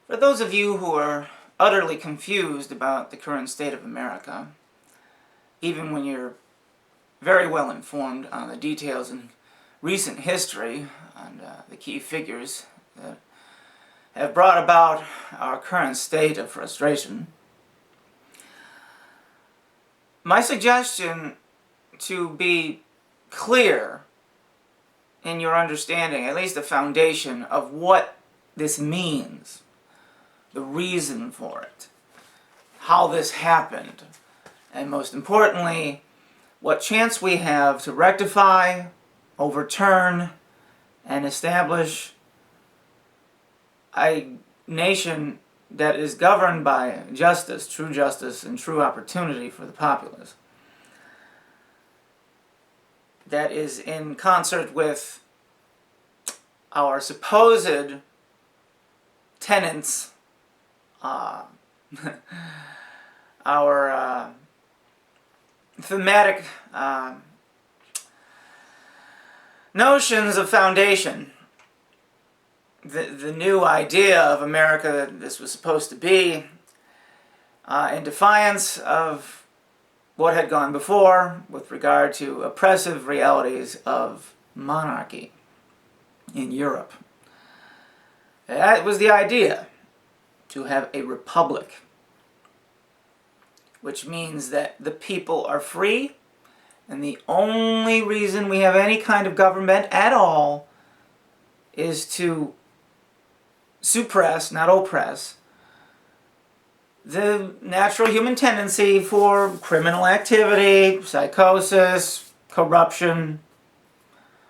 For those of you who are utterly confused about the current state of America, even when you're very well informed on the details in recent history and the key figures that have brought about our current state of frustration, my suggestion to be clear in your understanding, at least the foundation of what this means, the reason for it, how this happened, and most importantly, what chance we have to rectify, overturn, and establish a nation that is governed by justice, and true opportunity for the populace, that is in concert with our supposed tenets, our thematic notions of foundation, the new idea of America that this was supposed to be, in defiance of what had gone before with regard to oppressive realities of monarchy in Europe. That was the idea, to have a republic, which means that the people are free, and the only reason we have any kind of government at all is to suppress, not oppress, the natural human tendency for criminal activity, psychosis, corruption,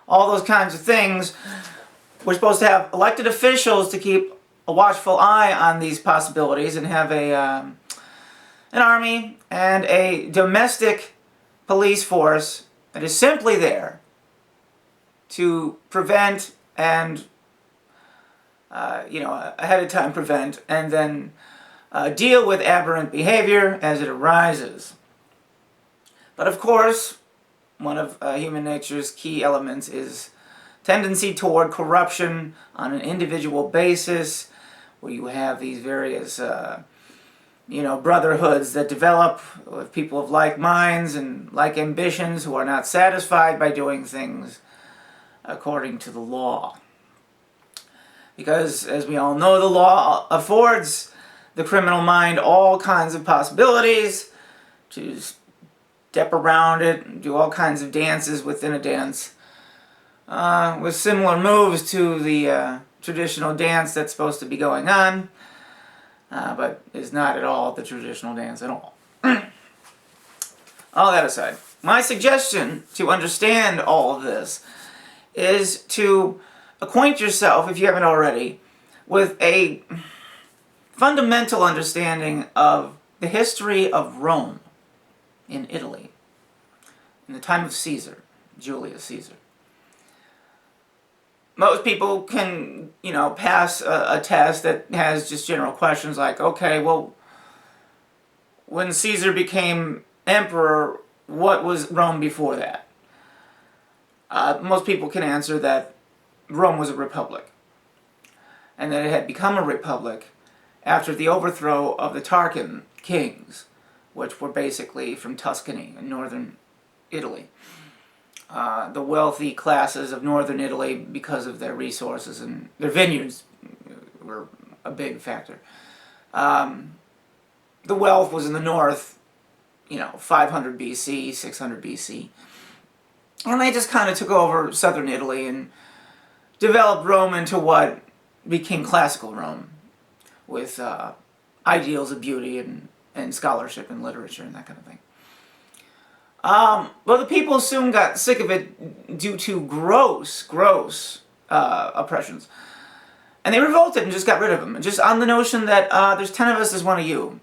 all those kinds of things. We're supposed to have elected officials to keep a watchful eye on these possibilities and have an army and a domestic police force that is simply there to prevent and, ahead of time prevent and then deal with aberrant behavior as it arises. But of course, one of human nature's key elements is tendency toward corruption on an individual basis, where you have these various brotherhoods that develop with people of like minds and like ambitions who are not satisfied by doing things according to the law. Because, as we all know, the law affords the criminal mind all kinds of possibilities to step around it and do all kinds of dances within a dance, with similar moves to the traditional dance that's supposed to be going on, but is not at all the traditional dance at all. All that aside, my suggestion to understand all of this is to acquaint yourself, if you haven't already, with a fundamental understanding of the history of Rome in Italy in the time of Caesar, Julius Caesar. Most people can, pass a test that has just general questions like, okay, well, when Caesar became emperor, what was Rome before that? Most people can answer that Rome was a republic, and that it had become a republic after the overthrow of the Tarquin kings, which were basically from Tuscany in northern Italy. The wealthy classes of northern Italy, because of their resources and their vineyards, were a big factor. The wealth was in the north, 500 BC, 600 BC. And they just kind of took over southern Italy and developed Rome into what became classical Rome, with ideals of beauty and scholarship and literature and that kind of thing. But the people soon got sick of it due to gross oppressions. And they revolted and just got rid of them. Just on the notion that there's 10 of us, there's one of you,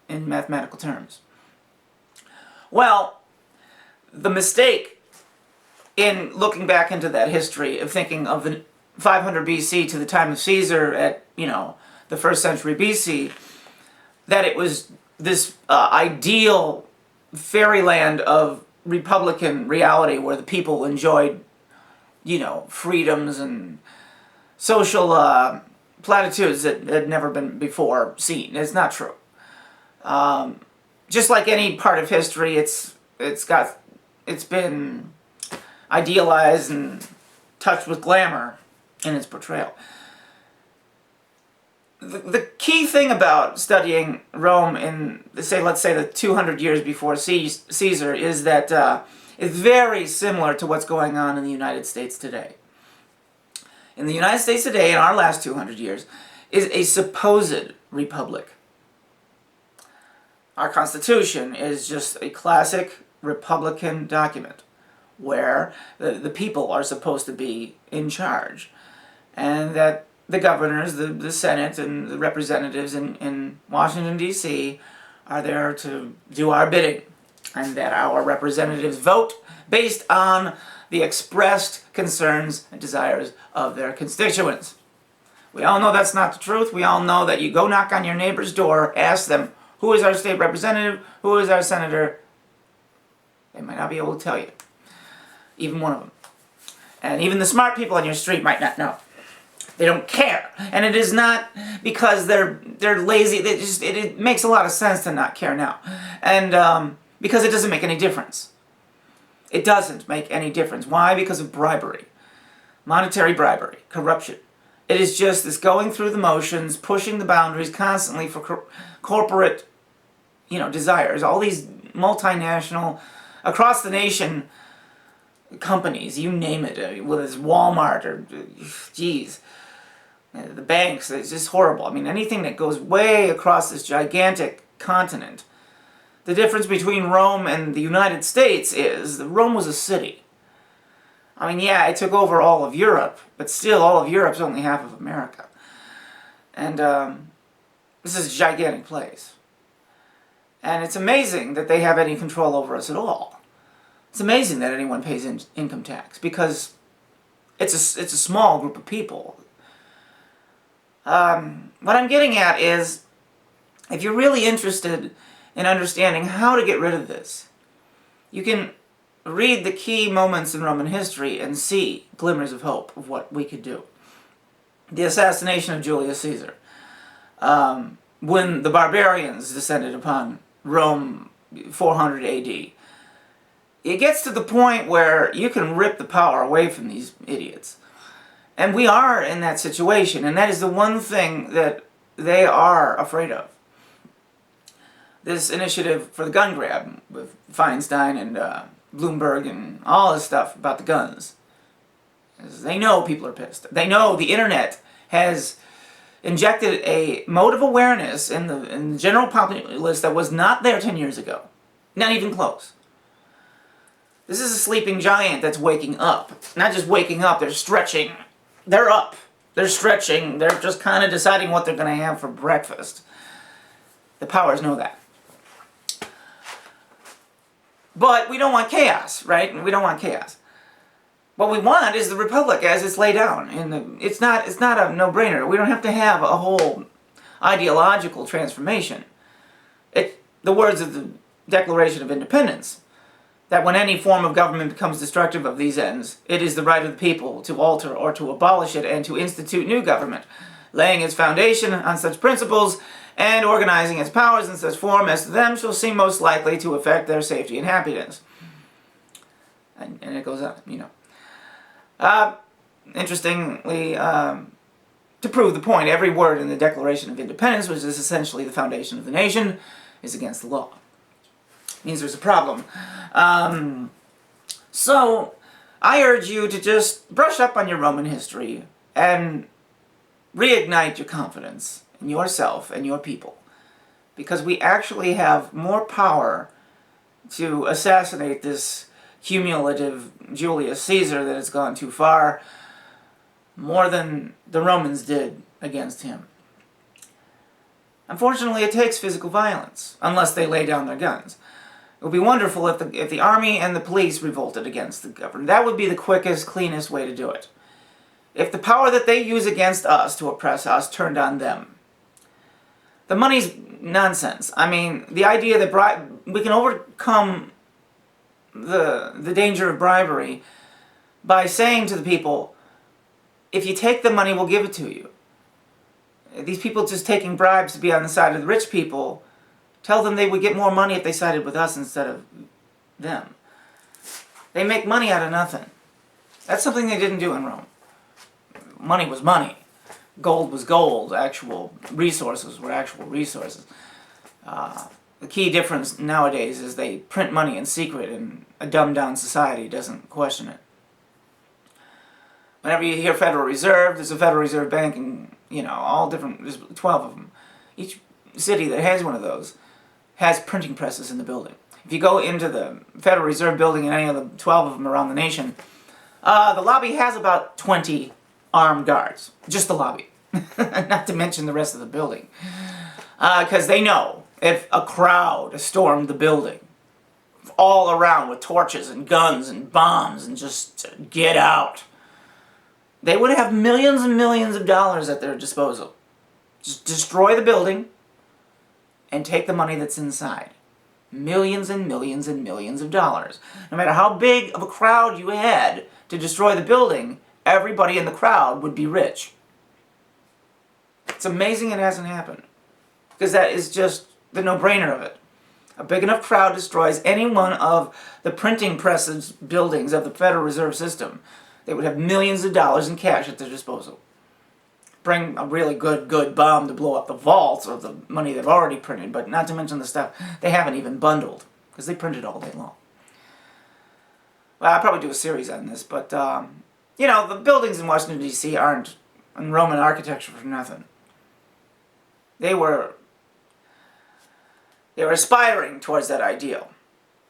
in mathematical terms. Well, the mistake in looking back into that history of thinking of the 500 BC to the time of Caesar at, the 1st century BC, that it was this ideal fairyland of republican reality where the people enjoyed, freedoms and social platitudes that had never been before seen. It's not true. Just like any part of history, it's been idealized and touched with glamour in its portrayal. The key thing about studying Rome in, let's say the 200 years before Caesar is that it's very similar to what's going on in the United States today. In the United States today, in our last 200 years, is a supposed republic. Our Constitution is just a classic Republican document where the people are supposed to be in charge, and that the governors, the Senate, and the representatives in Washington, D.C. are there to do our bidding, and that our representatives vote based on the expressed concerns and desires of their constituents. We all know that's not the truth. We all know that you go knock on your neighbor's door, ask them, who is our state representative, who is our senator? They might not be able to tell you, even one of them. And even the smart people on your street might not know. They don't care. And it is not because they're lazy. It makes a lot of sense to not care now. And because it doesn't make any difference. It doesn't make any difference. Why? Because of bribery. Monetary bribery. Corruption. It is just this going through the motions, pushing the boundaries constantly for corporate, desires. All these multinational, across the nation companies, you name it, whether it's Walmart or, the banks, it's just horrible. I mean, anything that goes way across this gigantic continent. The difference between Rome and the United States is that Rome was a city. I mean, yeah, it took over all of Europe, but still all of Europe's only half of America. And this is a gigantic place. And it's amazing that they have any control over us at all. It's amazing that anyone pays income tax, because it's a small group of people. What I'm getting at is, if you're really interested in understanding how to get rid of this, you can read the key moments in Roman history and see glimmers of hope of what we could do. The assassination of Julius Caesar. When the barbarians descended upon Rome 400 AD. It gets to the point where you can rip the power away from these idiots. And we are in that situation, and that is the one thing that they are afraid of. This initiative for the gun grab with Feinstein and Bloomberg and all this stuff about the guns. They know people are pissed. They know the internet has injected a mode of awareness in the general populace that was not there 10 years ago. Not even close. This is a sleeping giant that's waking up. Not just waking up, they're stretching. They're up. They're stretching. They're just kind of deciding what they're going to have for breakfast. The powers know that. But we don't want chaos, right? We don't want chaos. What we want is the republic as it's laid down. It's not a no-brainer. We don't have to have a whole ideological transformation. The words of the Declaration of Independence, that when any form of government becomes destructive of these ends, it is the right of the people to alter or to abolish it and to institute new government, laying its foundation on such principles and organizing its powers in such form as to them shall seem most likely to affect their safety and happiness. And it goes on, Interestingly, to prove the point, every word in the Declaration of Independence, which is essentially the foundation of the nation, is against the law. It means there's a problem. So, I urge you to just brush up on your Roman history and reignite your confidence in yourself and your people. Because we actually have more power to assassinate this cumulative Julius Caesar that has gone too far, more than the Romans did against him. Unfortunately, it takes physical violence, unless they lay down their guns. It would be wonderful if the army and the police revolted against the government. That would be the quickest, cleanest way to do it. If the power that they use against us to oppress us turned on them. The money's nonsense. I mean, the idea that we can overcome the danger of bribery by saying to the people, if you take the money, we'll give it to you. These people just taking bribes to be on the side of the rich people, tell them they would get more money if they sided with us instead of them. They make money out of nothing. That's something they didn't do in Rome. Money was money. Gold was gold. Actual resources were actual resources. The key difference nowadays is they print money in secret, and a dumbed-down society doesn't question it. Whenever you hear Federal Reserve, there's a Federal Reserve Bank, and all different. There's 12 of them. Each city that has one of those has printing presses in the building. If you go into the Federal Reserve building in any of the 12 of them around the nation, the lobby has about 20 armed guards. Just the lobby. Not to mention the rest of the building. Because they know if a crowd stormed the building, all around with torches and guns and bombs and just get out, they would have millions and millions of dollars at their disposal. Just destroy the building and take the money that's inside. Millions and millions and millions of dollars. No matter how big of a crowd you had to destroy the building, everybody in the crowd would be rich. It's amazing it hasn't happened. Because that is just the no-brainer of it. A big enough crowd destroys any one of the printing presses buildings of the Federal Reserve System. They would have millions of dollars in cash at their disposal. Bring a really good bomb to blow up the vaults of the money they've already printed, but not to mention the stuff they haven't even bundled, because they print it all day long. Well, I'll probably do a series on this, but, the buildings in Washington, D.C. aren't in Roman architecture for nothing. They were aspiring towards that ideal.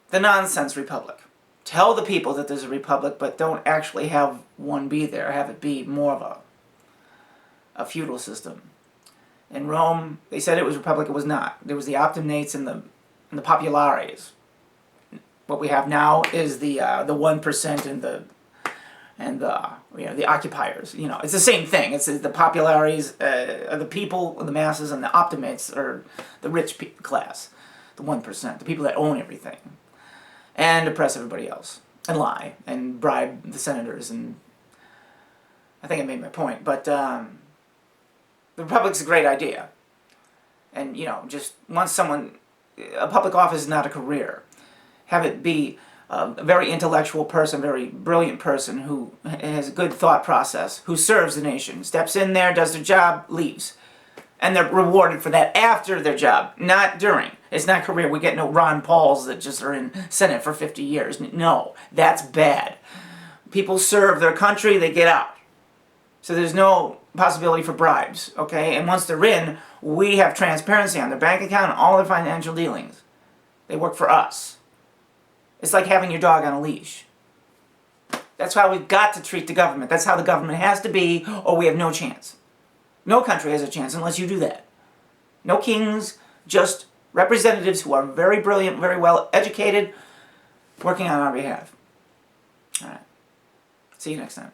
The nonsense republic. Tell the people that there's a republic, but don't actually have one be there. Have it be more of a feudal system. In Rome, they said it was a republic. It was not. There was the optimates and the populares. What we have now is the 1% and the occupiers. It's the same thing. It's the populares are the people, the masses, and the optimates are the rich class, the 1%, the people that own everything, and oppress everybody else, and lie, and bribe the senators, and I think I made my point, but the republic's a great idea, and just once a public office is not a career, have it be a very intellectual person, very brilliant person who has a good thought process, who serves the nation, steps in there, does their job, leaves. And they're rewarded for that after their job, not during. It's not career. We get no Ron Pauls that just are in Senate for 50 years. No, that's bad. People serve their country, they get out. So there's no possibility for bribes, okay? And once they're in, we have transparency on their bank account and all their financial dealings. They work for us. It's like having your dog on a leash. That's how we've got to treat the government. That's how the government has to be, or we have no chance. No country has a chance unless you do that. No kings, just representatives who are very brilliant, very well educated, working on our behalf. All right. See you next time.